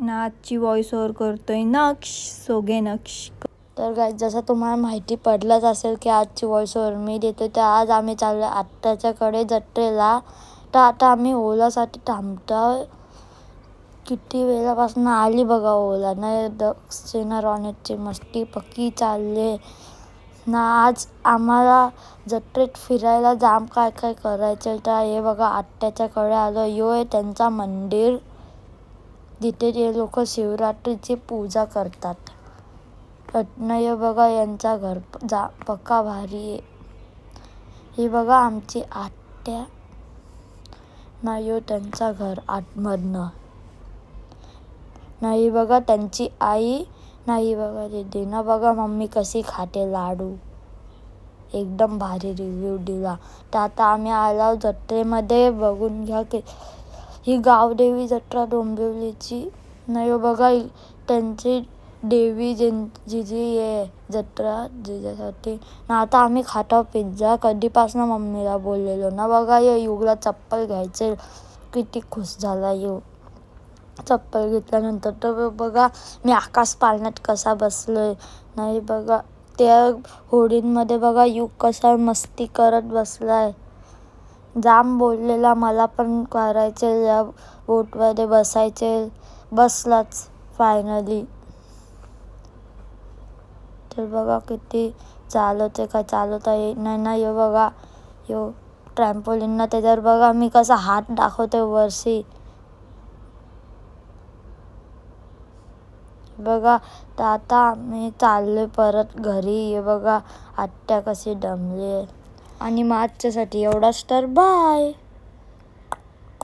ना आजची voice over करतोय नक्ष सोगे नक्ष. तर गाईज जसं तुम्हाला माहिती पडलंच असेल की आजची व्हॉइस ओव्हर मी देतो. तर आज आम्ही चाललो आत्याच्याकडे जत्रेला. तर आता आम्ही ओलासाठी थांबतो. किती वेळापासून आली बघा ओला नाही. दक्षिणा रॉनेटची मस्ती पक्की चालले ना. आज आम्हाला जत्रेत फिरायला जाम काय काय करायचं. तर हे बघा आत्याच्याकडे आलो. यो आहे त्यांचा मंदिर जिथे ते लोक शिवरात्रीची पूजा करतात. हे बघा यांचा घर पक्का भारी आहे. ही बघा आमची आत्या नाही हो त्यांचा घर आतमधनं नाही. बघा त्यांची आई नाही. बघा दीदी ना. बघा मम्मी कशी खाते लाडू. एकदम भारी रिव्ह्यू दिला. तर आता आम्ही आलो जत्रेमध्ये. बघून घ्या की ही गावदेवी जत्रा डोंबिवलीची नाही हो. बघा त्यांची देवी जिजी आहे जत्रा जिजासाठी ना. आता आम्ही खातो पिझ्झा. कधीपासून मम्मीला बोललेलो ना. बघा युगला चप्पल घ्यायचे किती खुश झाला येऊ चप्पल घेतल्यानंतर. तर बघा मी आकाश पाळण्यात कसा बसलोय नाही. बघा त्या होडींमध्ये बघा युग कसा मस्ती करत बसलाय. जाम बोललेला मला पण करायचे या बोटमध्ये बसायचे. बसलाच फायनली. तर बघा किती चालवते काय चालवता येत नाही ना. यो बघा यो ट्रॅम्पोलिनना त्याच्यावर बघा मी कसा हात दाखवते वरशी. बघा तर आता आम्ही चाललोय परत घरी. हे बघा आत्या कशी दमली आहे. आणि माझ्यासाठी एवढाच तर बाय.